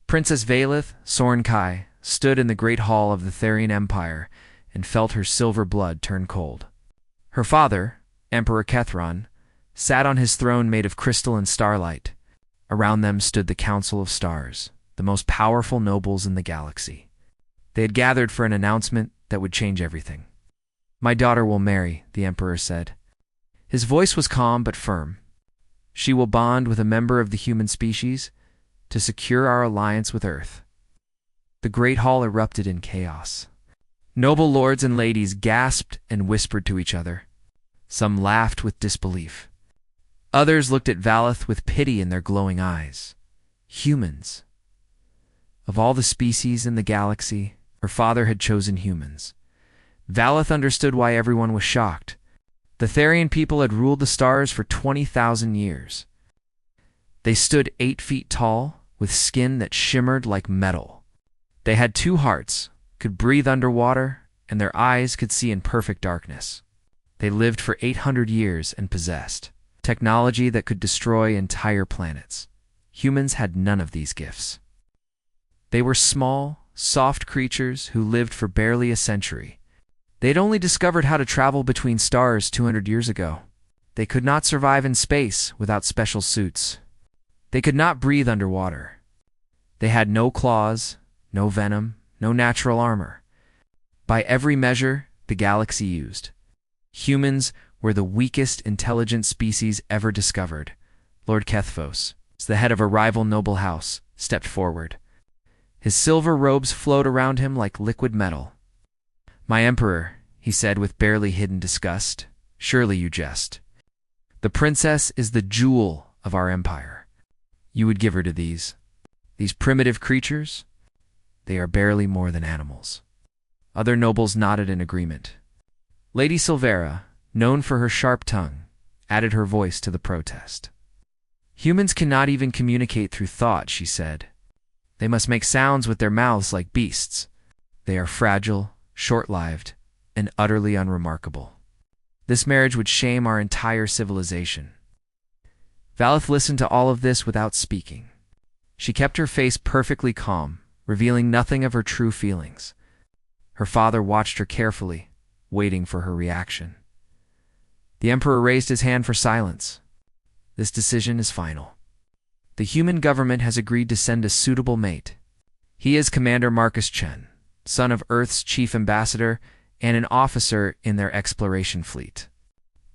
Princess Valith Sornkai stood in the great hall of the Therian Empire and felt her silver blood turn cold. Her father, Emperor Kethron, sat on his throne made of crystal and starlight. Around them stood the Council of Stars, the most powerful nobles in the galaxy. They had gathered for an announcement that would change everything. "My daughter will marry," the Emperor said. His voice was calm but firm. "She will bond with a member of the human species to secure our alliance with Earth." The great hall erupted in chaos. Noble lords and ladies gasped and whispered to each other. Some laughed with disbelief. Others looked at Valith with pity in their glowing eyes. Humans. Of all the species in the galaxy, her father had chosen humans. Valith understood why everyone was shocked. The Therian people had ruled the stars for 20,000 years. They stood 8 feet tall, with skin that shimmered like metal. They had 2 hearts, could breathe underwater, and their eyes could see in perfect darkness. They lived for 800 years and possessed technology that could destroy entire planets. Humans had none of these gifts. They were small, soft creatures who lived for barely a century. They had only discovered how to travel between stars 200 years ago. They could not survive in space without special suits. They could not breathe underwater. They had no claws, no venom, no natural armor. By every measure the galaxy used, humans were the weakest intelligent species ever discovered. Lord Kethphos, the head of a rival noble house, stepped forward. His silver robes flowed around him like liquid metal. "My emperor," he said with barely hidden disgust, "surely you jest. The princess is the jewel of our empire. You would give her to these primitive creatures? They are barely more than animals." Other nobles nodded in agreement. Lady Silvera, known for her sharp tongue, added her voice to the protest. "Humans cannot even communicate through thought," she said. "They must make sounds with their mouths like beasts. They are fragile, short-lived, and utterly unremarkable. This marriage would shame our entire civilization." Valith listened to all of this without speaking. She kept her face perfectly calm, revealing nothing of her true feelings. Her father watched her carefully, waiting for her reaction. The Emperor raised his hand for silence. "This decision is final. The human government has agreed to send a suitable mate. He is Commander Marcus Chen, son of Earth's chief ambassador and an officer in their exploration fleet.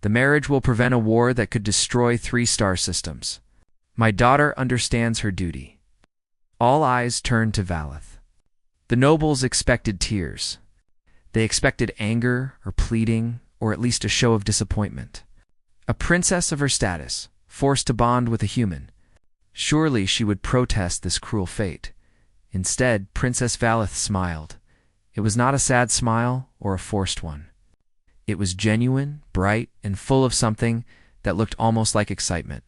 The marriage will prevent a war that could destroy 3 star systems. My daughter understands her duty." All eyes turned to Valith. The nobles expected tears. They expected anger or pleading, or at least a show of disappointment. A princess of her status, forced to bond with a human. Surely she would protest this cruel fate. Instead, Princess Valith smiled. It was not a sad smile or a forced one. It was genuine, bright, and full of something that looked almost like excitement.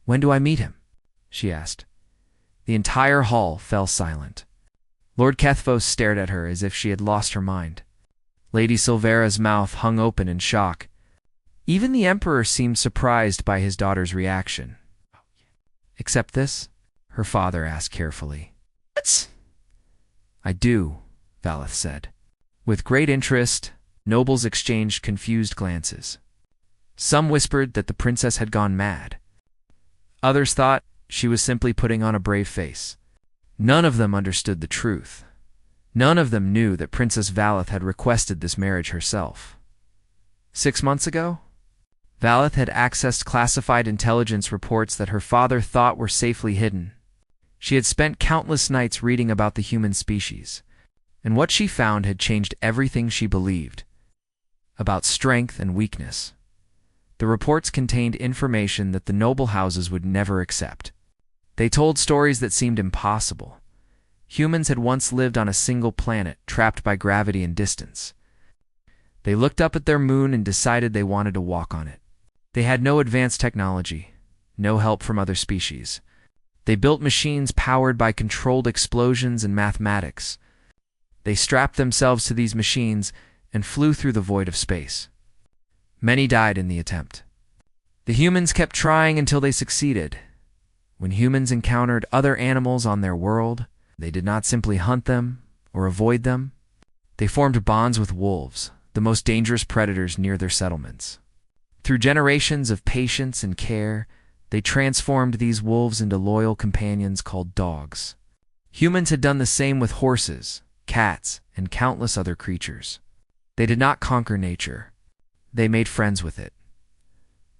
"When do I meet him?" she asked. The entire hall fell silent. Lord Kethphos stared at her as if she had lost her mind. Lady Silvera's mouth hung open in shock. Even the Emperor seemed surprised by his daughter's reaction. "Accept this?" her father asked carefully. "What?" "I do," Valith said. With great interest, nobles exchanged confused glances. Some whispered that the princess had gone mad. Others thought she was simply putting on a brave face. None of them understood the truth. None of them knew that Princess Valith had requested this marriage herself. 6 months ago, Valith had accessed classified intelligence reports that her father thought were safely hidden. She had spent countless nights reading about the human species, and what she found had changed everything she believed about strength and weakness. The reports contained information that the noble houses would never accept. They told stories that seemed impossible. Humans had once lived on a single planet, trapped by gravity and distance. They looked up at their moon and decided they wanted to walk on it. They had no advanced technology, no help from other species. They built machines powered by controlled explosions and mathematics. They strapped themselves to these machines and flew through the void of space. Many died in the attempt. The humans kept trying until they succeeded. When humans encountered other animals on their world, they did not simply hunt them or avoid them. They formed bonds with wolves, the most dangerous predators near their settlements. Through generations of patience and care, they transformed these wolves into loyal companions called dogs. Humans had done the same with horses, cats, and countless other creatures. They did not conquer nature. They made friends with it.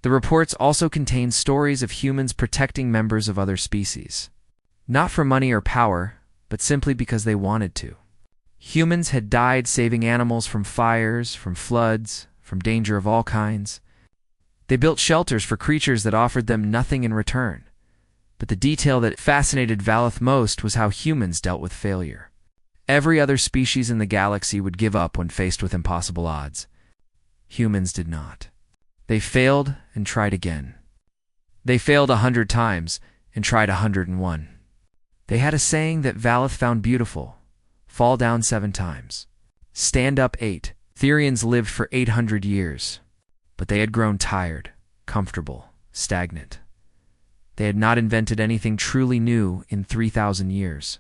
The reports also contained stories of humans protecting members of other species. Not for money or power, but simply because they wanted to. Humans had died saving animals from fires, from floods, from danger of all kinds. They built shelters for creatures that offered them nothing in return. But the detail that fascinated Valeth most was how humans dealt with failure. Every other species in the galaxy would give up when faced with impossible odds. Humans did not. They failed and tried again. They failed 100 times and tried 101. They had a saying that Valeth found beautiful: fall down 7 times, stand up 8. Therians lived for 800 years, but they had grown tired, comfortable, stagnant. They had not invented anything truly new in 3,000 years.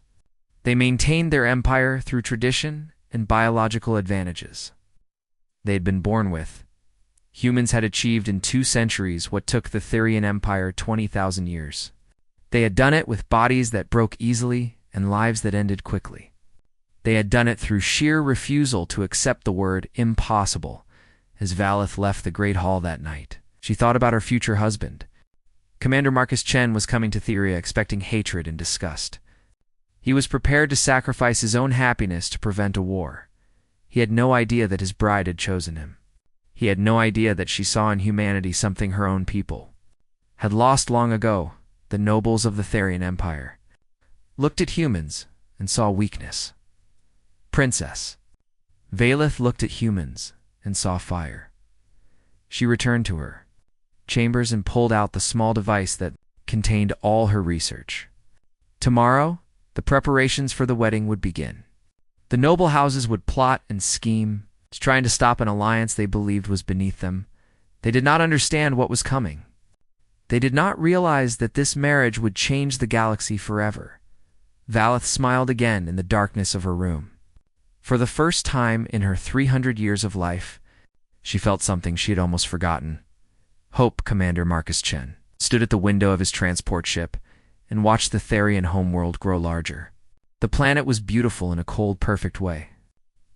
They maintained their empire through tradition and biological advantages. They had been born with. Humans had achieved in 2 centuries what took the Therian Empire 20,000 years. They had done it with bodies that broke easily and lives that ended quickly. They had done it through sheer refusal to accept the word impossible. As Valeth left the Great Hall that night, she thought about her future husband. Commander Marcus Chen was coming to Theria expecting hatred and disgust. He was prepared to sacrifice his own happiness to prevent a war. He had no idea that his bride had chosen him. He had no idea that she saw in humanity something her own people had lost long ago. The nobles of the Therian Empire looked at humans and saw weakness. Princess. Valeth looked at humans and saw fire. She returned to her chambers and pulled out the small device that contained all her research. Tomorrow, the preparations for the wedding would begin. The noble houses would plot and scheme, trying to stop an alliance they believed was beneath them. They did not understand what was coming. They did not realize that this marriage would change the galaxy forever. Valeth smiled again in the darkness of her room. For the first time in her 300 years of life, she felt something she had almost forgotten. Hope. Commander Marcus Chen stood at the window of his transport ship and watched the Therian homeworld grow larger. The planet was beautiful in a cold, perfect way.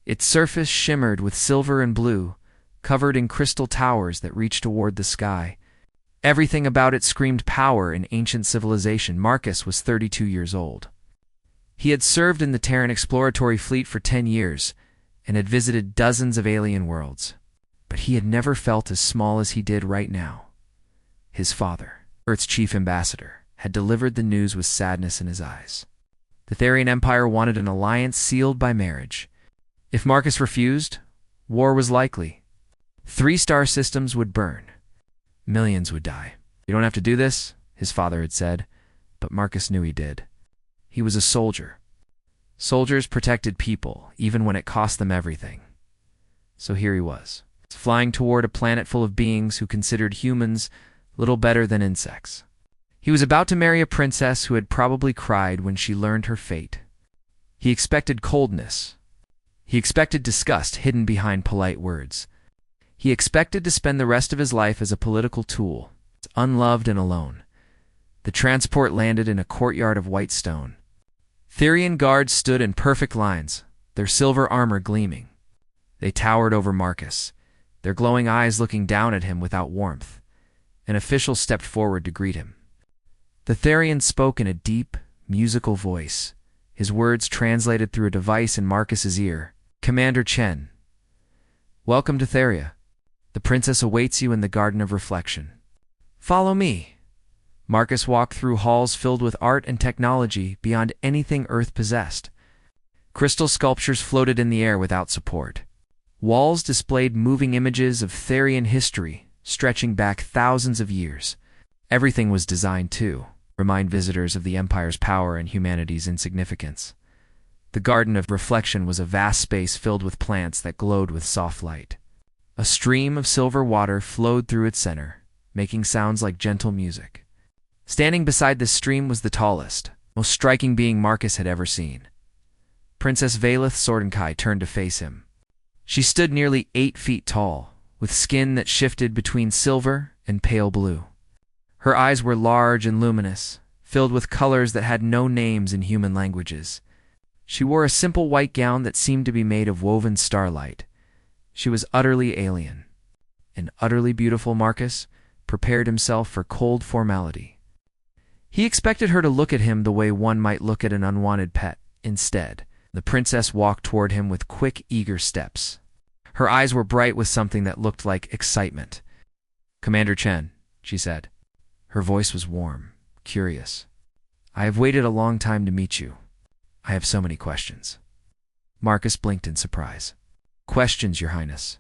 Its surface shimmered with silver and blue, covered in crystal towers that reached toward the sky. Everything about it screamed power and ancient civilization. Marcus was 32 years old. He had served in the Terran exploratory fleet for 10 years and had visited dozens of alien worlds. But he had never felt as small as he did right now. His father, Earth's chief ambassador, had delivered the news with sadness in his eyes. The Therian Empire wanted an alliance sealed by marriage. If Marcus refused, war was likely. 3 star systems would burn. Millions would die. "You don't have to do this," his father had said, but Marcus knew he did. He was a soldier. Soldiers protected people, even when it cost them everything. So here he was, flying toward a planet full of beings who considered humans little better than insects. He was about to marry a princess who had probably cried when she learned her fate. He expected coldness. He expected disgust hidden behind polite words. He expected to spend the rest of his life as a political tool, unloved and alone. The transport landed in a courtyard of white stone. Therian guards stood in perfect lines, their silver armor gleaming. They towered over Marcus, their glowing eyes looking down at him without warmth. An official stepped forward to greet him. The Therian spoke in a deep, musical voice, his words translated through a device in Marcus's ear. "Commander Chen, welcome to Theria. The princess awaits you in the Garden of Reflection. Follow me." Marcus walked through halls filled with art and technology beyond anything Earth possessed. Crystal sculptures floated in the air without support. Walls displayed moving images of Therian history, stretching back thousands of years. Everything was designed to remind visitors of the Empire's power and humanity's insignificance. The Garden of Reflection was a vast space filled with plants that glowed with soft light. A stream of silver water flowed through its center, making sounds like gentle music. Standing beside this stream was the tallest, most striking being Marcus had ever seen. Princess Valith Sordenkai turned to face him. She stood nearly 8 feet tall, with skin that shifted between silver and pale blue. Her eyes were large and luminous, filled with colors that had no names in human languages. She wore a simple white gown that seemed to be made of woven starlight. She was utterly alien. An utterly beautiful Marcus prepared himself for cold formality. He expected her to look at him the way one might look at an unwanted pet. Instead, the princess walked toward him with quick, eager steps. Her eyes were bright with something that looked like excitement. "Commander Chen," she said. Her voice was warm, curious. "I have waited a long time to meet you. I have so many questions." Marcus blinked in surprise. "Questions, Your Highness?"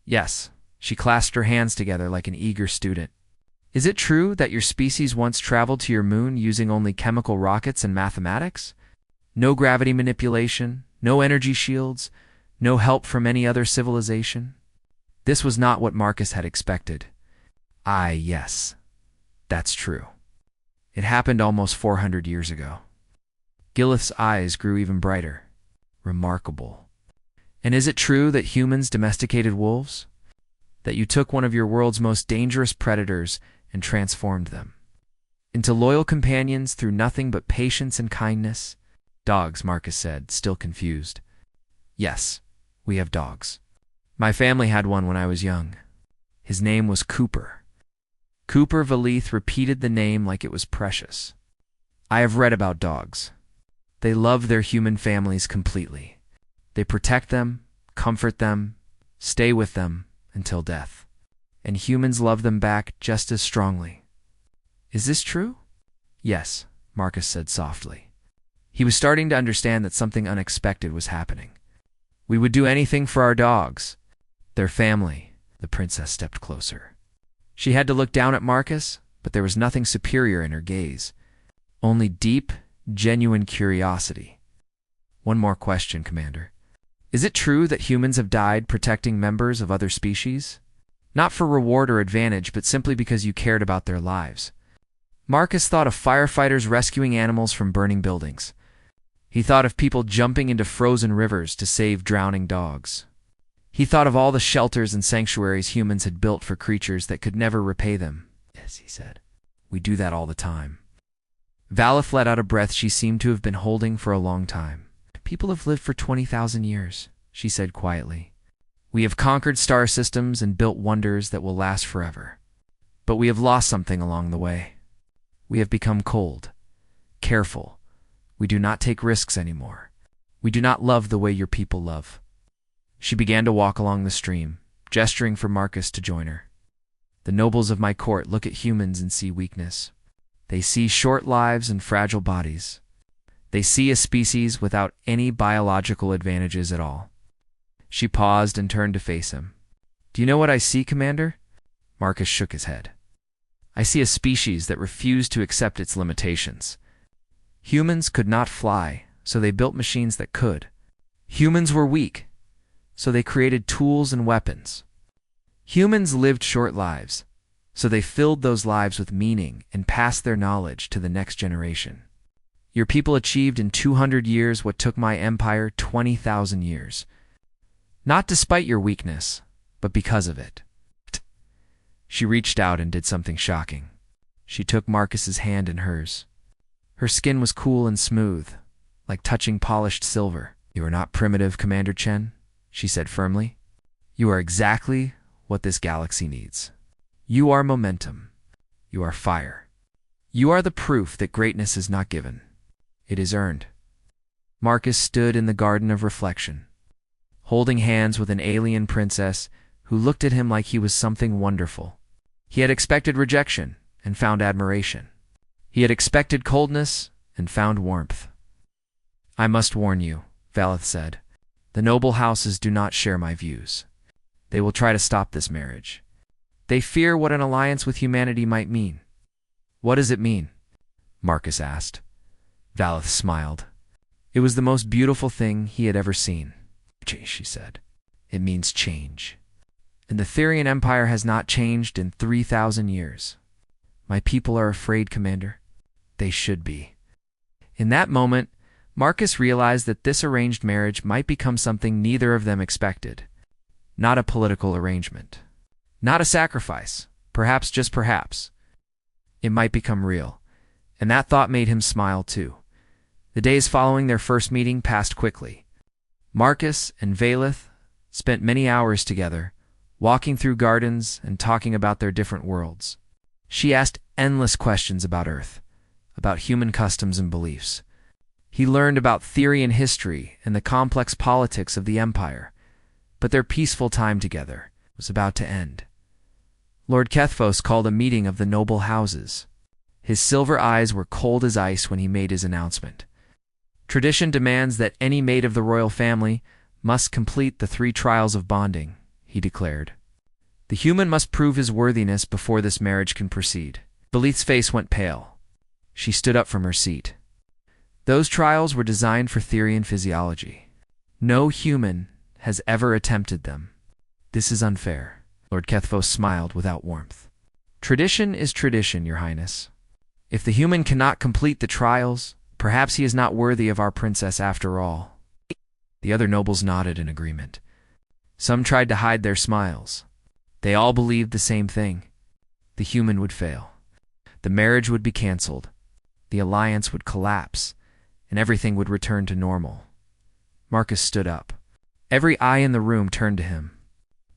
"Yes." She clasped her hands together like an eager student. "Is it true that your species once traveled to your moon using only chemical rockets and mathematics? No gravity manipulation, no energy shields, no help from any other civilization?" This was not what Marcus had expected. Yes, that's true. It happened almost 400 years ago." Gilith's eyes grew even brighter. "Remarkable. And is it true that humans domesticated wolves? That you took one of your world's most dangerous predators and transformed them into loyal companions through nothing but patience and kindness?" "Dogs," Marcus said, still confused. "Yes, we have dogs. My family had one when I was young. His name was Cooper." Cooper Valith repeated the name like it was precious. "I have read about dogs. They love their human families completely. They protect them, comfort them, stay with them until death. And humans love them back just as strongly. Is this true?" "Yes," Marcus said softly. He was starting to understand that something unexpected was happening. "We would do anything for our dogs. Their family." The princess stepped closer. She had to look down at Marcus, but there was nothing superior in her gaze. Only deep, genuine curiosity. "One more question, Commander. Is it true that humans have died protecting members of other species? Not for reward or advantage, but simply because you cared about their lives." Marcus thought of firefighters rescuing animals from burning buildings. He thought of people jumping into frozen rivers to save drowning dogs. He thought of all the shelters and sanctuaries humans had built for creatures that could never repay them. "Yes," he said. "We do that all the time." Valith let out a breath she seemed to have been holding for a long time. "People have lived for 20,000 years, she said quietly. "We have conquered star systems and built wonders that will last forever. But we have lost something along the way. We have become cold, careful. We do not take risks anymore. We do not love the way your people love." She began to walk along the stream, gesturing for Marcus to join her. "The nobles of my court look at humans and see weakness. They see short lives and fragile bodies. They see a species without any biological advantages at all." She paused and turned to face him. "Do you know what I see, Commander?" Marcus shook his head. "I see a species that refused to accept its limitations. Humans could not fly, so they built machines that could. Humans were weak, so they created tools and weapons. Humans lived short lives, so they filled those lives with meaning and passed their knowledge to the next generation. Your people achieved in 200 years what took my empire 20,000 years. Not despite your weakness, but because of it." She reached out and did something shocking. She took Marcus's hand in hers. Her skin was cool and smooth, like touching polished silver. "You are not primitive, Commander Chen," she said firmly. "You are exactly what this galaxy needs. You are momentum. You are fire. You are the proof that greatness is not given. It is earned." Marcus stood in the garden of reflection, holding hands with an alien princess who looked at him like he was something wonderful. He had expected rejection and found admiration. He had expected coldness and found warmth. "I must warn you," Valith said. "The noble houses do not share my views. They will try to stop this marriage. They fear what an alliance with humanity might mean." "What does it mean?" Marcus asked. Valith smiled. It was the most beautiful thing he had ever seen. She said. "It means change. And the Therian Empire has not changed in 3,000 years. My people are afraid, Commander. They should be. In that moment, Marcus realized that this arranged marriage might become something neither of them expected. Not a political arrangement. Not a sacrifice. Perhaps, just perhaps. It might become real. And that thought made him smile too. The days following their first meeting passed quickly. Marcus and Valeth spent many hours together, walking through gardens and talking about their different worlds. She asked endless questions about Earth, about human customs and beliefs. He learned about theory and history and the complex politics of the Empire, but their peaceful time together was about to end. Lord Kethphos called a meeting of the noble houses. His silver eyes were cold as ice when he made his announcement. Tradition demands that any mate of the royal family must complete the 3 trials of bonding, he declared. The human must prove his worthiness before this marriage can proceed. Belith's face went pale. She stood up from her seat. Those trials were designed for theory and physiology. No human has ever attempted them. This is unfair. Lord Kethphos smiled without warmth. Tradition is tradition, Your Highness. If the human cannot complete the trials, perhaps he is not worthy of our princess after all. The other nobles nodded in agreement. Some tried to hide their smiles. They all believed the same thing. The human would fail. The marriage would be cancelled. The alliance would collapse, and everything would return to normal. Marcus stood up. Every eye in the room turned to him.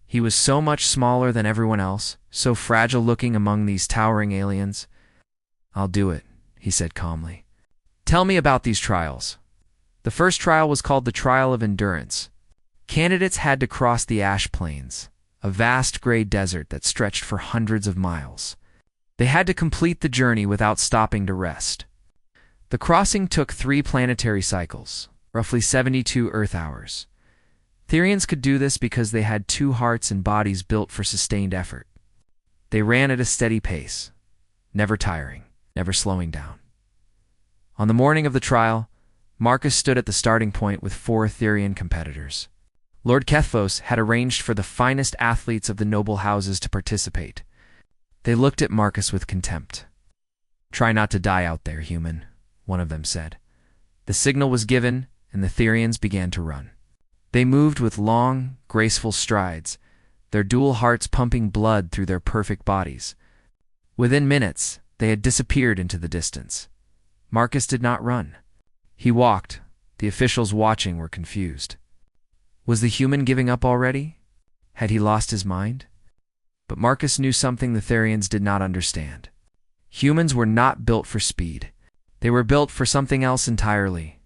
He was so much smaller than everyone else, so fragile-looking among these towering aliens. I'll do it, he said calmly. Tell me about these trials. The first trial was called the Trial of Endurance. Candidates had to cross the Ash Plains, a vast gray desert that stretched for hundreds of miles. They had to complete the journey without stopping to rest. The crossing took 3 planetary cycles, roughly 72 Earth hours. Therians could do this because they had 2 hearts and bodies built for sustained effort. They ran at a steady pace, never tiring, never slowing down. On the morning of the trial, Marcus stood at the starting point with 4 Therian competitors. Lord Kethphos had arranged for the finest athletes of the noble houses to participate. They looked at Marcus with contempt. Try not to die out there, human, one of them said. The signal was given, and the Therians began to run. They moved with long, graceful strides, their dual hearts pumping blood through their perfect bodies. Within minutes, they had disappeared into the distance. Marcus did not run. He walked. The officials watching were confused. Was the human giving up already? Had he lost his mind? But Marcus knew something the Therians did not understand. Humans were not built for speed. They were built for something else entirely.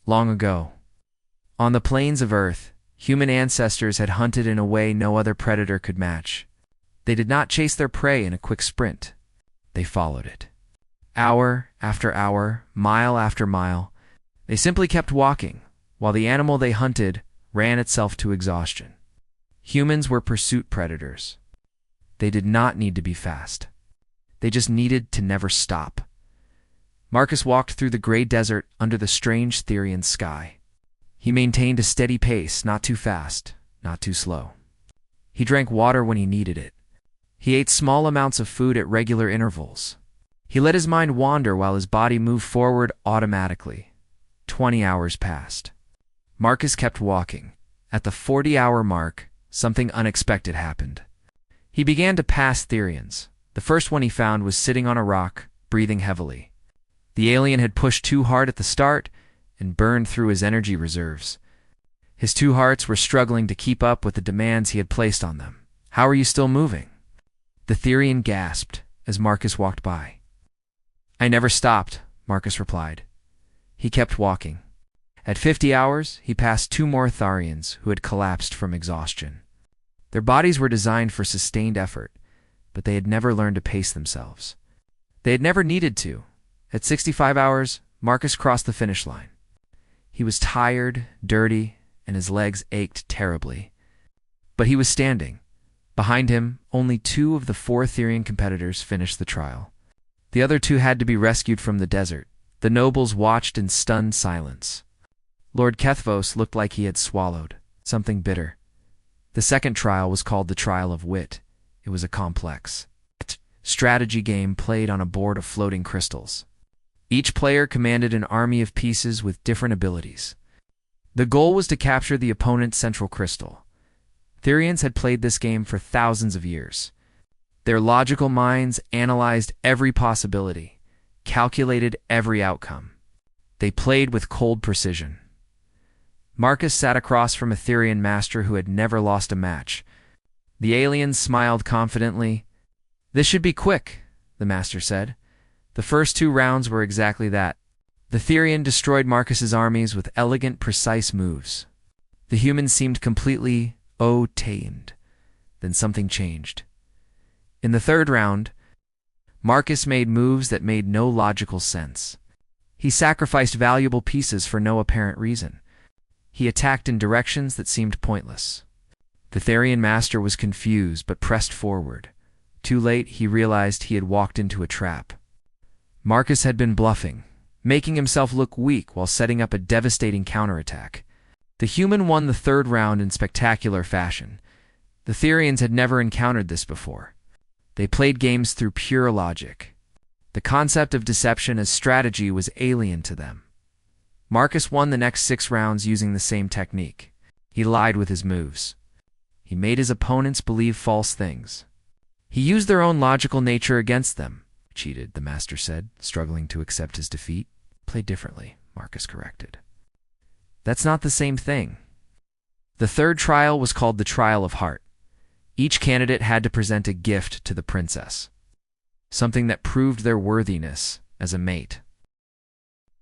Long ago, on the plains of Earth, human ancestors had hunted in a way no other predator could match. They did not chase their prey in a quick sprint. They followed it. Hour after hour, mile after mile, they simply kept walking, while the animal they hunted ran itself to exhaustion. Humans were pursuit predators. They did not need to be fast. They just needed to never stop. Marcus walked through the gray desert under the strange Therian sky. He maintained a steady pace, not too fast, not too slow. He drank water when he needed it. He ate small amounts of food at regular intervals. He let his mind wander while his body moved forward automatically. 20 hours passed. Marcus kept walking. At the 40-hour mark, something unexpected happened. He began to pass Therians. The first one he found was sitting on a rock, breathing heavily. The alien had pushed too hard at the start and burned through his energy reserves. His 2 hearts were struggling to keep up with the demands he had placed on them. How are you still moving? The Therian gasped as Marcus walked by. I never stopped, Marcus replied. He kept walking. At 50 hours, he passed 2 more Tharians who had collapsed from exhaustion. Their bodies were designed for sustained effort, but they had never learned to pace themselves. They had never needed to. At 65 hours, Marcus crossed the finish line. He was tired, dirty, and his legs ached terribly. But he was standing. Behind him, only 2 of the 4 Therian competitors finished the trial. The other 2 had to be rescued from the desert. The nobles watched in stunned silence. Lord Kethphos looked like he had swallowed something bitter. The second trial was called the Trial of Wit. It was a complex. strategy game played on a board of floating crystals. Each player commanded an army of pieces with different abilities. The goal was to capture the opponent's central crystal. Therians had played this game for thousands of years. Their logical minds analyzed every possibility, calculated every outcome. They played with cold precision. Marcus sat across from a Therian master who had never lost a match. The alien smiled confidently. "This should be quick," the master said. The first 2 rounds were exactly that. The Therian destroyed Marcus's armies with elegant, precise moves. The humans seemed completely tamed. Then something changed. In the 3rd round, Marcus made moves that made no logical sense. He sacrificed valuable pieces for no apparent reason. He attacked in directions that seemed pointless. The Therian master was confused but pressed forward. Too late, he realized he had walked into a trap. Marcus had been bluffing, making himself look weak while setting up a devastating counterattack. The human won the 3rd round in spectacular fashion. The Therians had never encountered this before. They played games through pure logic. The concept of deception as strategy was alien to them. Marcus won the next 6 rounds using the same technique. He lied with his moves. He made his opponents believe false things. He used their own logical nature against them. "Cheated," the master said, struggling to accept his defeat. "Played differently," Marcus corrected. "That's not the same thing." The 3rd trial was called the Trial of Heart. Each candidate had to present a gift to the princess, something that proved their worthiness as a mate.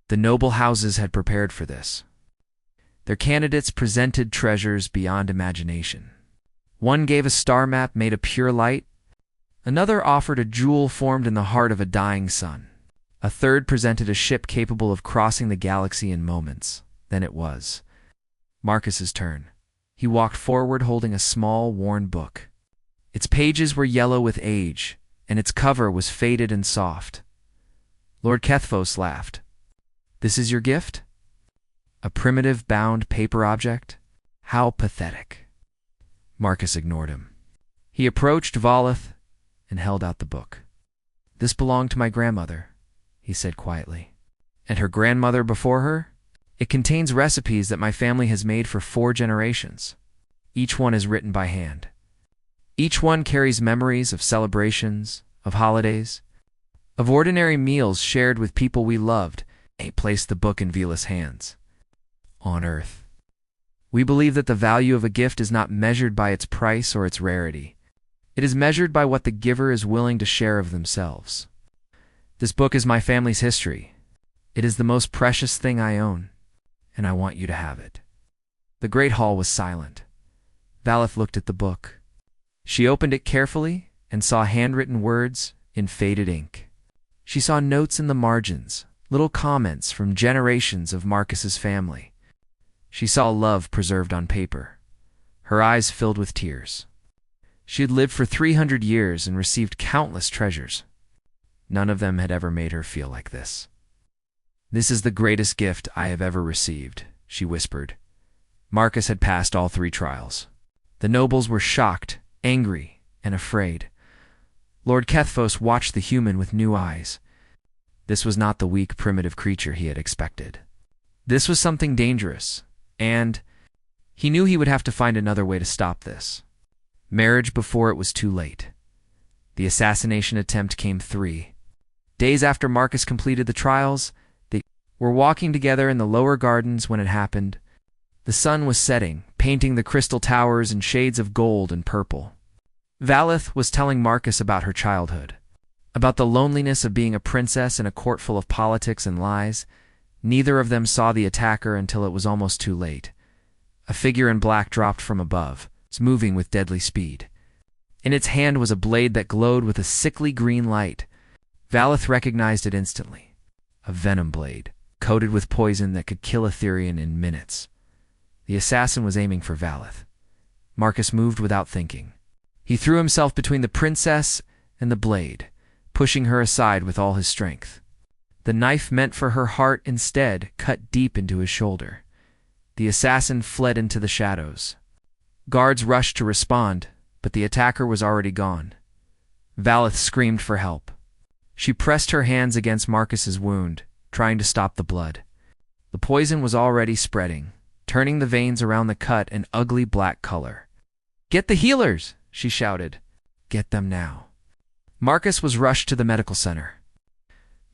The noble houses had prepared for this. Their candidates presented treasures beyond imagination. One gave a star map made of pure light. Another offered a jewel formed in the heart of a dying sun. A third presented a ship capable of crossing the galaxy in moments. Then it was Marcus's turn. He walked forward holding a small, worn book. Its pages were yellow with age, and its cover was faded and soft. Lord Kethphos laughed. "This is your gift? A primitive bound paper object? How pathetic." Marcus ignored him. He approached Volith and held out the book. "This belonged to my grandmother," he said quietly. "And her grandmother before her? It contains recipes that my family has made for 4 generations. Each one is written by hand. Each one carries memories of celebrations, of holidays, of ordinary meals shared with people we loved." He placed the book in Vila's hands. "On Earth, we believe that the value of a gift is not measured by its price or its rarity. It is measured by what the giver is willing to share of themselves. This book is my family's history. It is the most precious thing I own, and I want you to have it." The great hall was silent. Valith looked at the book. She opened it carefully and saw handwritten words in faded ink. She saw notes in the margins, little comments from generations of Marcus's family. She saw love preserved on paper. Her eyes filled with tears. She had lived for 300 years and received countless treasures. None of them had ever made her feel like this. "This is the greatest gift I have ever received," she whispered. Marcus had passed all 3 trials. The nobles were shocked, angry, and afraid. Lord Kethphos watched the human with new eyes. This was not the weak, primitive creature he had expected. This was something dangerous, and he knew he would have to find another way to stop this. Marriage before it was too late. The assassination attempt came 3 days after Marcus completed the trials. They were walking together in the lower gardens when it happened. The sun was setting, painting the crystal towers in shades of gold and purple. Valith was telling Marcus about her childhood, about the loneliness of being a princess in a court full of politics and lies. Neither of them saw the attacker until it was almost too late. A figure in black dropped from above, moving with deadly speed. In its hand was a blade that glowed with a sickly green light. Valith recognized it instantly. A venom blade, coated with poison that could kill a Therian in minutes. The assassin was aiming for Valith. Marcus moved without thinking. He threw himself between the princess and the blade, pushing her aside with all his strength. The knife meant for her heart instead cut deep into his shoulder. The assassin fled into the shadows. Guards rushed to respond, but the attacker was already gone. Valeth screamed for help. She pressed her hands against Marcus's wound, trying to stop the blood. The poison was already spreading, turning the veins around the cut an ugly black color. "Get the healers!" she shouted. "Get them now." Marcus was rushed to the medical center.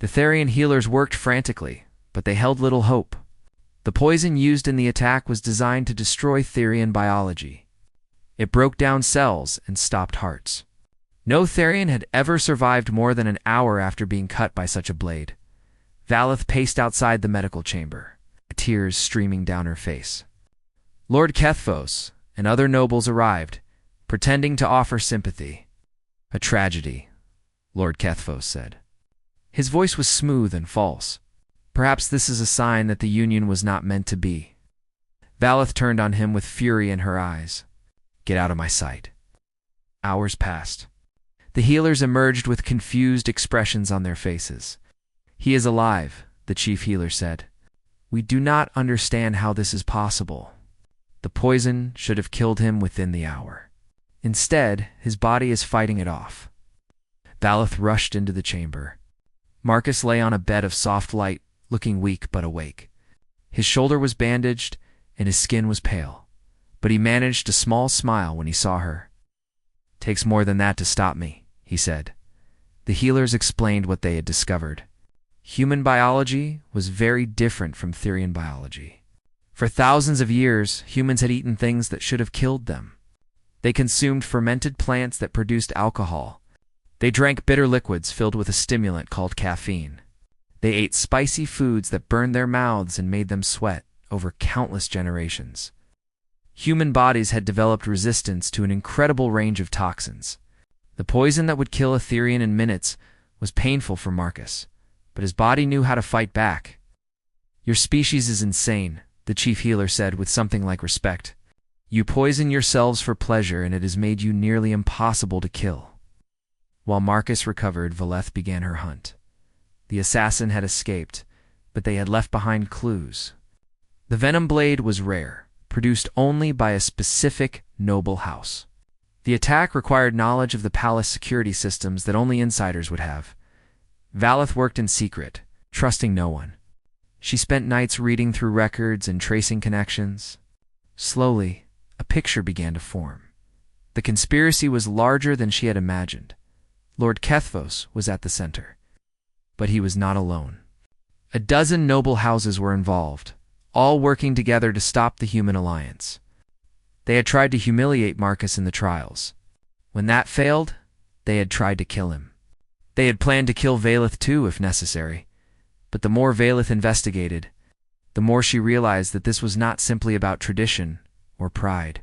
The Therian healers worked frantically, but they held little hope. The poison used in the attack was designed to destroy Therian biology. It broke down cells and stopped hearts. No Therian had ever survived more than an hour after being cut by such a blade. Valeth paced outside the medical chamber, tears streaming down her face. Lord Kethphos and other nobles arrived, pretending to offer sympathy. "A tragedy," Lord Kethphos said. His voice was smooth and false. "Perhaps this is a sign that the union was not meant to be." Valeth turned on him with fury in her eyes. "Get out of my sight." Hours passed. The healers emerged with confused expressions on their faces. "He is alive," the chief healer said. "We do not understand how this is possible. The poison should have killed him within the hour. Instead, his body is fighting it off." Valeth rushed into the chamber. Marcus lay on a bed of soft light, looking weak but awake. His shoulder was bandaged, and his skin was pale, but he managed a small smile when he saw her. "Takes more than that to stop me," he said. The healers explained what they had discovered. Human biology was very different from Therian biology. For thousands of years, humans had eaten things that should have killed them. They consumed fermented plants that produced alcohol. They drank bitter liquids filled with a stimulant called caffeine. They ate spicy foods that burned their mouths and made them sweat over countless generations. Human bodies had developed resistance to an incredible range of toxins. The poison that would kill a Therian in minutes was painful for Marcus, but his body knew how to fight back. "Your species is insane," the chief healer said with something like respect. "You poison yourselves for pleasure, and it has made you nearly impossible to kill." While Marcus recovered, Valeth began her hunt. The assassin had escaped, but they had left behind clues. The venom blade was rare, produced only by a specific noble house. The attack required knowledge of the palace security systems that only insiders would have. Valeth worked in secret, trusting no one. She spent nights reading through records and tracing connections. Slowly, a picture began to form. The conspiracy was larger than she had imagined. Lord Kethphos was at the center. But he was not alone. A dozen noble houses were involved, all working together to stop the human alliance. They had tried to humiliate Marcus in the trials. When that failed, they had tried to kill him. They had planned to kill Valeth too, if necessary. But the more Valeth investigated, the more she realized that this was not simply about tradition or pride.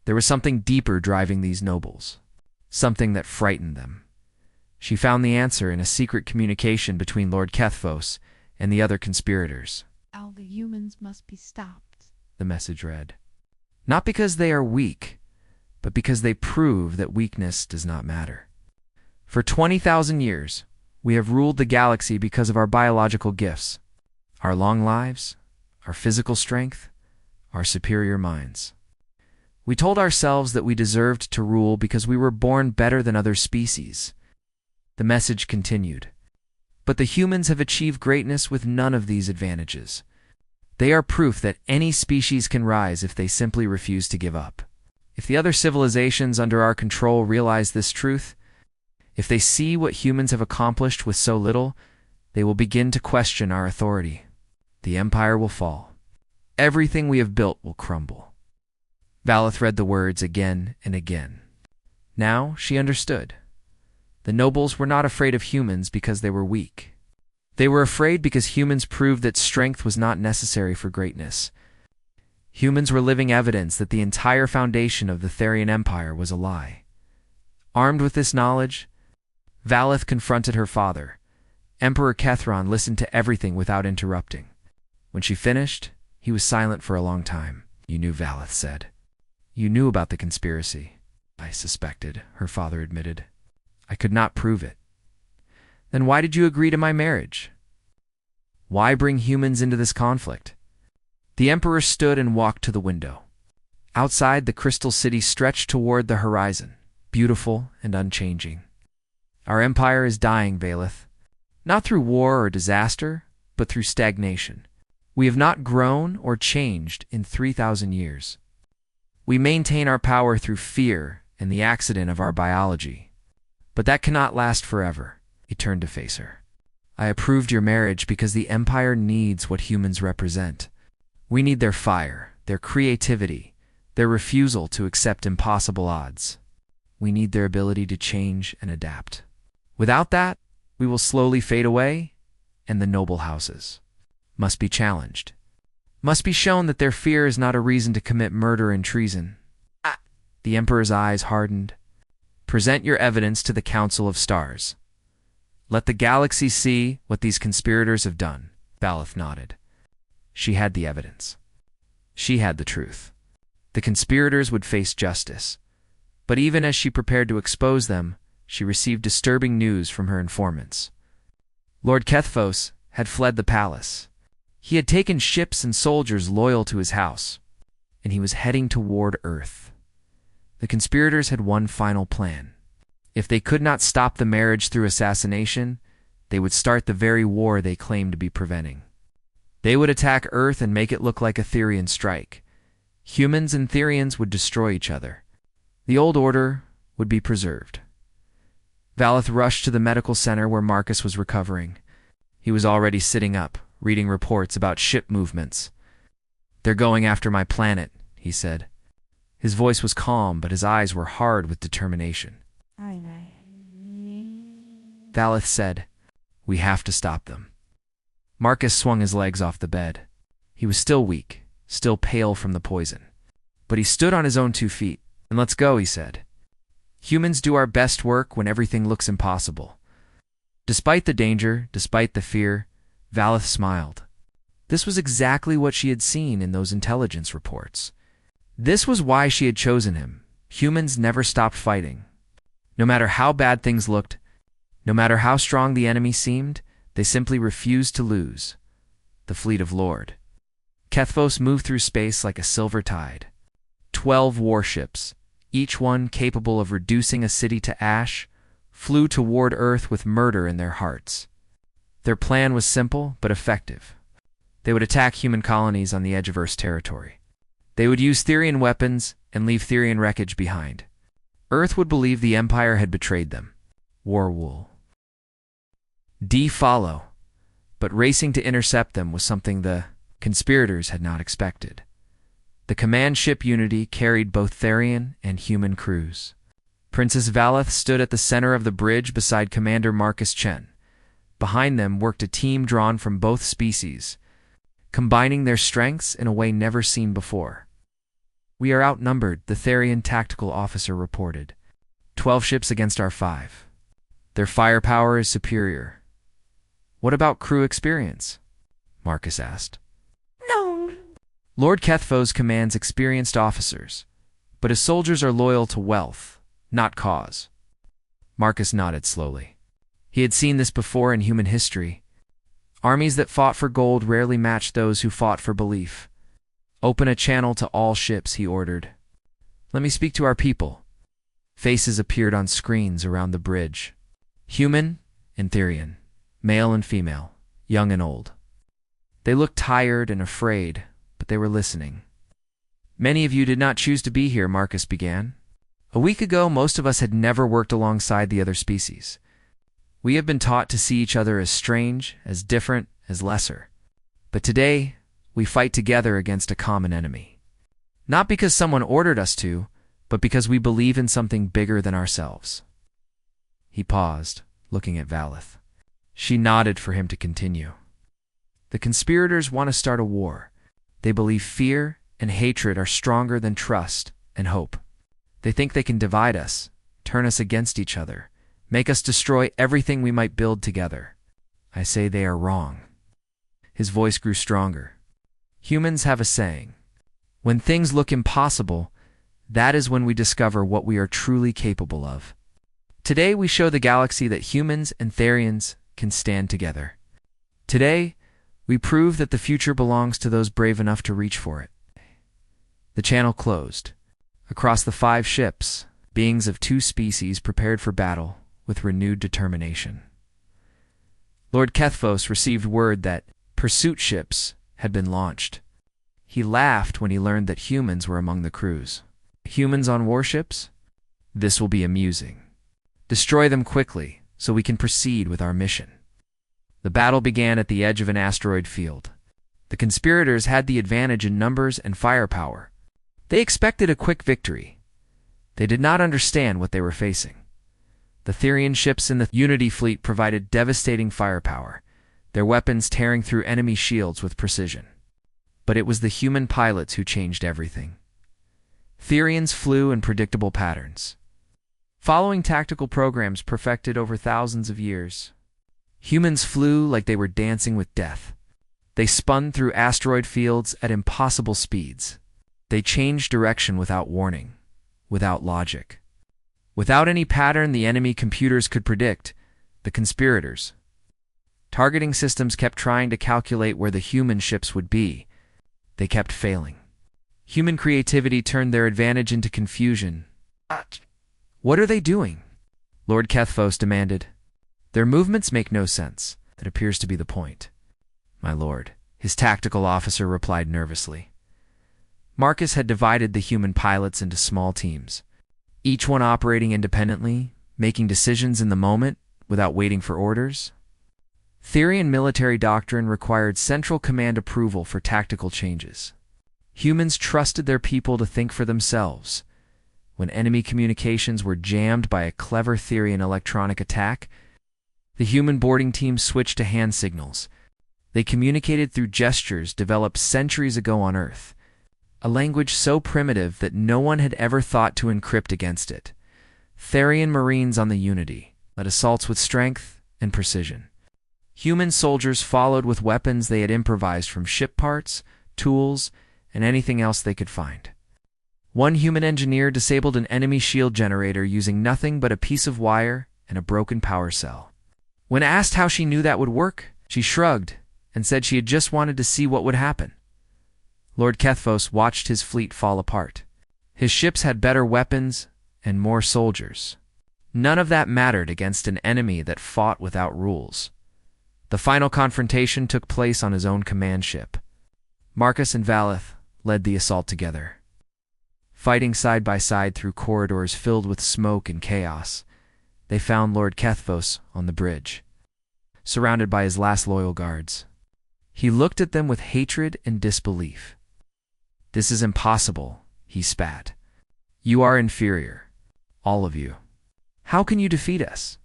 There was something deeper driving these nobles, something that frightened them. She found the answer in a secret communication between Lord Kethphos and the other conspirators. "All the humans must be stopped," the message read. "Not because they are weak, but because they prove that weakness does not matter. For 20,000 years, we have ruled the galaxy because of our biological gifts, our long lives, our physical strength, our superior minds. We told ourselves that we deserved to rule because we were born better than other species." The message continued. "But the humans have achieved greatness with none of these advantages. They are proof that any species can rise if they simply refuse to give up. If the other civilizations under our control realize this truth, if they see what humans have accomplished with so little, they will begin to question our authority. The empire will fall. Everything we have built will crumble." Valeth read the words again and again. Now she understood. The nobles were not afraid of humans because they were weak. They were afraid because humans proved that strength was not necessary for greatness. Humans were living evidence that the entire foundation of the Therian Empire was a lie. Armed with this knowledge, Valeth confronted her father. Emperor Kethron listened to everything without interrupting. When she finished, he was silent for a long time. "You knew," Valeth said. "You knew about the conspiracy." "I suspected," her father admitted. "I could not prove it." "Then why did you agree to my marriage? Why bring humans into this conflict?" The emperor stood and walked to the window. Outside, the crystal city stretched toward the horizon, beautiful and unchanging. Our empire is dying, Valeth. Not through war or disaster, but through stagnation. We have not grown or changed in 3,000 years. We maintain our power through fear and the accident of our biology. But that cannot last forever. He turned to face her. I approved your marriage because the Empire needs what humans represent. We need their fire, their creativity, their refusal to accept impossible odds. We need their ability to change and adapt. Without that, we will slowly fade away, and the noble houses must be challenged. Must be shown that their fear is not a reason to commit murder and treason. The Emperor's eyes hardened. Present your evidence to the Council of Stars. Let the galaxy see what these conspirators have done. Valeth nodded. She had the evidence. She had the truth. The conspirators would face justice. But even as she prepared to expose them, she received disturbing news from her informants. Lord Kethphos had fled the palace. He had taken ships and soldiers loyal to his house, and he was heading toward Earth. The conspirators had one final plan. If they could not stop the marriage through assassination, they would start the very war they claimed to be preventing. They would attack Earth and make it look like a Therian strike. Humans and Therians would destroy each other. The old order would be preserved. Valeth rushed to the medical center where Marcus was recovering. He was already sitting up, reading reports about ship movements. They're going after my planet, he said. His voice was calm, but his eyes were hard with determination. Valeth said, we have to stop them. Marcus swung his legs off the bed. He was still weak, still pale from the poison. But he stood on his own 2 feet. And let's go, he said. Humans do our best work when everything looks impossible. Despite the danger, despite the fear, Valeth smiled. This was exactly what she had seen in those intelligence reports. This was why she had chosen him. Humans never stopped fighting. No matter how bad things looked, no matter how strong the enemy seemed, they simply refused to lose. The fleet of Lord Kethphos moved through space like a silver tide. 12 warships, each one capable of reducing a city to ash, flew toward Earth with murder in their hearts. Their plan was simple but effective. They would attack human colonies on the edge of Earth's territory. They would use Therian weapons and leave Therian wreckage behind. Earth would believe the Empire had betrayed them. War wool. Follow. But racing to intercept them was something the conspirators had not expected. The command ship Unity carried both Therian and human crews. Princess Valeth stood at the center of the bridge beside Commander Marcus Chen. Behind them worked a team drawn from both species, combining their strengths in a way never seen before. We are outnumbered, the Therian tactical officer reported. 12 ships against our 5. Their firepower is superior. What about crew experience? Marcus asked. No. Lord Kethphos commands experienced officers, but his soldiers are loyal to wealth, not cause. Marcus nodded slowly. He had seen this before in human history. Armies that fought for gold rarely matched those who fought for belief. Open a channel to all ships, he ordered. Let me speak to our people. Faces appeared on screens around the bridge. Human and Therian, male and female, young and old. They looked tired and afraid, but they were listening. Many of you did not choose to be here, Marcus began. A week ago, most of us had never worked alongside the other species. We have been taught to see each other as strange, as different, as lesser. But today, we fight together against a common enemy. Not because someone ordered us to, but because we believe in something bigger than ourselves. He paused, looking at Valeth. She nodded for him to continue. The conspirators want to start a war. They believe fear and hatred are stronger than trust and hope. They think they can divide us, turn us against each other, make us destroy everything we might build together. I say they are wrong. His voice grew stronger. Humans have a saying. When things look impossible, that is when we discover what we are truly capable of. Today we show the galaxy that humans and Therians can stand together. Today, we prove that the future belongs to those brave enough to reach for it. The channel closed. Across the 5 ships, beings of 2 species prepared for battle, with renewed determination. Lord Kethvos received word that pursuit ships had been launched. He laughed when he learned that humans were among the crews. Humans on warships? This will be amusing. Destroy them quickly so we can proceed with our mission. The battle began at the edge of an asteroid field. The conspirators had the advantage in numbers and firepower. They expected a quick victory. They did not understand what they were facing. The Therian ships in the Unity fleet provided devastating firepower, their weapons tearing through enemy shields with precision. But it was the human pilots who changed everything. Therians flew in predictable patterns, following tactical programs perfected over thousands of years. Humans flew like they were dancing with death. They spun through asteroid fields at impossible speeds. They changed direction without warning, without logic. Without any pattern the enemy computers could predict, the conspirators. Targeting systems kept trying to calculate where the human ships would be. They kept failing. Human creativity turned their advantage into confusion. What are they doing? Lord Kethvos demanded. Their movements make no sense. That appears to be the point. My lord, his tactical officer replied nervously. Marcus had divided the human pilots into small teams, each one operating independently, making decisions in the moment without waiting for orders. Therian military doctrine required central command approval for tactical changes. Humans trusted their people to think for themselves. When enemy communications were jammed by a clever Therian electronic attack, the human boarding team switched to hand signals. They communicated through gestures developed centuries ago on Earth, a language so primitive that no one had ever thought to encrypt against it. Therian Marines on the Unity led assaults with strength and precision. Human soldiers followed with weapons they had improvised from ship parts, tools, and anything else they could find. One human engineer disabled an enemy shield generator using nothing but a piece of wire and a broken power cell. When asked how she knew that would work, she shrugged and said she had just wanted to see what would happen. Lord Kethvos watched his fleet fall apart. His ships had better weapons and more soldiers. None of that mattered against an enemy that fought without rules. The final confrontation took place on his own command ship. Marcus and Valeth led the assault together. Fighting side by side through corridors filled with smoke and chaos, they found Lord Kethvos on the bridge, surrounded by his last loyal guards. He looked at them with hatred and disbelief. "This is impossible," he spat. "You are inferior, all of you. How can you defeat us?"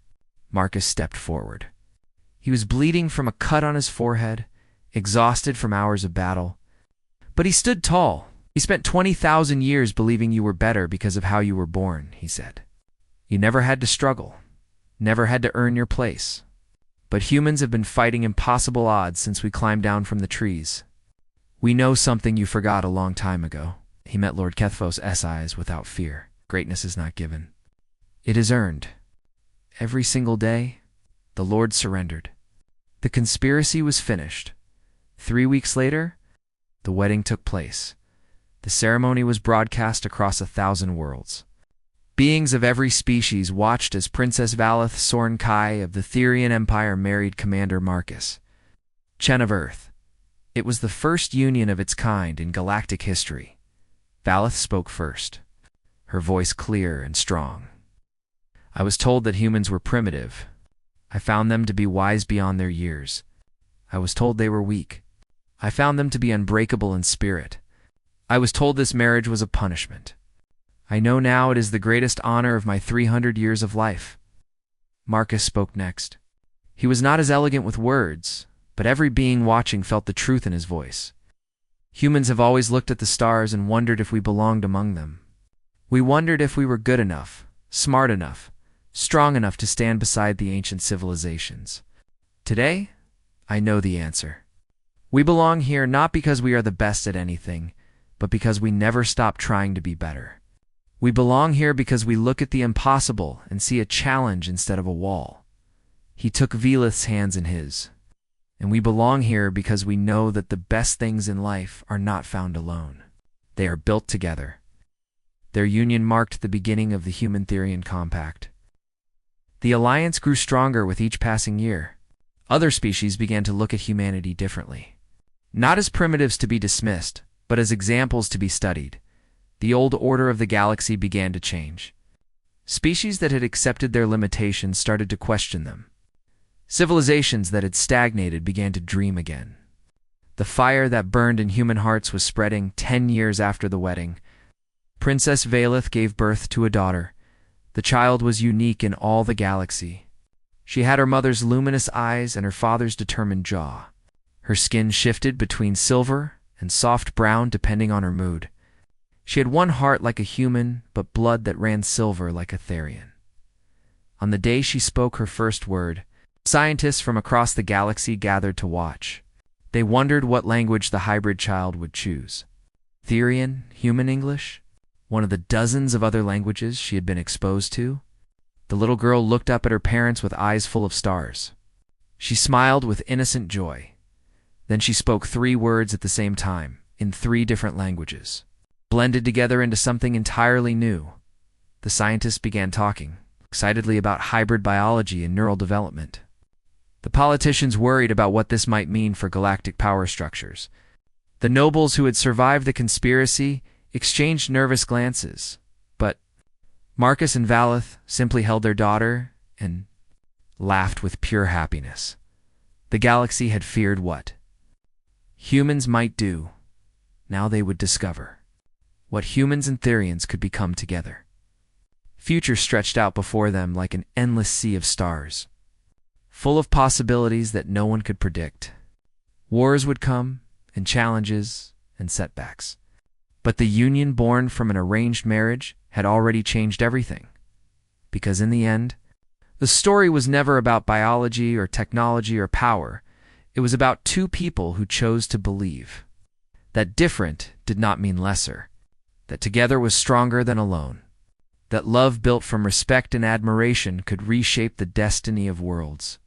Marcus stepped forward. He was bleeding from a cut on his forehead, exhausted from hours of battle. But he stood tall. "He spent 20,000 years believing you were better because of how you were born," he said. "You never had to struggle, never had to earn your place. But humans have been fighting impossible odds since we climbed down from the trees. We know something you forgot a long time ago." He met Lord Kethvos' eyes without fear. "Greatness is not given. It is earned. Every single day, the Lord surrendered." The conspiracy was finished. 3 weeks later, the wedding took place. The ceremony was broadcast across 1,000 worlds. Beings of every species watched as Princess Valeth Sorn Kai of the Therian Empire married Commander Marcus, Chen of Earth. It was the first union of its kind in galactic history. Valeth spoke first, her voice clear and strong. "I was told that humans were primitive. I found them to be wise beyond their years. I was told they were weak. I found them to be unbreakable in spirit. I was told this marriage was a punishment. I know now it is the greatest honor of my 300 years of life." Marcus spoke next. He was not as elegant with words, but every being watching felt the truth in his voice. "Humans have always looked at the stars and wondered if we belonged among them. We wondered if we were good enough, smart enough, strong enough to stand beside the ancient civilizations. Today, I know the answer. We belong here not because we are the best at anything, but because we never stop trying to be better. We belong here because we look at the impossible and see a challenge instead of a wall." He took Velith's hands in his. "And we belong here because we know that the best things in life are not found alone. They are built together." Their union marked the beginning of the Human-Therian Compact. The alliance grew stronger with each passing year. Other species began to look at humanity differently. Not as primitives to be dismissed, but as examples to be studied. The old order of the galaxy began to change. Species that had accepted their limitations started to question them. Civilizations that had stagnated began to dream again. The fire that burned in human hearts was spreading 10 years after the wedding. Princess Valeth gave birth to a daughter. The child was unique in all the galaxy. She had her mother's luminous eyes and her father's determined jaw. Her skin shifted between silver and soft brown depending on her mood. She had one heart like a human, but blood that ran silver like a Therian. On the day she spoke her first word, scientists from across the galaxy gathered to watch. They wondered what language the hybrid child would choose. Therian, human English? One of the dozens of other languages she had been exposed to? The little girl looked up at her parents with eyes full of stars. She smiled with innocent joy. Then she spoke 3 words at the same time, in 3 different languages, blended together into something entirely new. The scientists began talking, excitedly about hybrid biology and neural development. The politicians worried about what this might mean for galactic power structures. The nobles who had survived the conspiracy exchanged nervous glances, but Marcus and Valeth simply held their daughter and laughed with pure happiness. The galaxy had feared what humans might do. Now they would discover what humans and Therians could become together. Future stretched out before them like an endless sea of stars, full of possibilities that no one could predict. Wars would come, and challenges, and setbacks. But the union born from an arranged marriage had already changed everything. Because in the end, the story was never about biology or technology or power. It was about 2 people who chose to believe that different did not mean lesser, that together was stronger than alone, that love built from respect and admiration could reshape the destiny of worlds.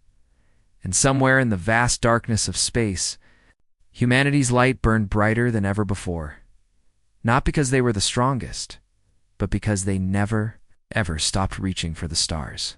And somewhere in the vast darkness of space, humanity's light burned brighter than ever before. Not because they were the strongest, but because they never, ever stopped reaching for the stars.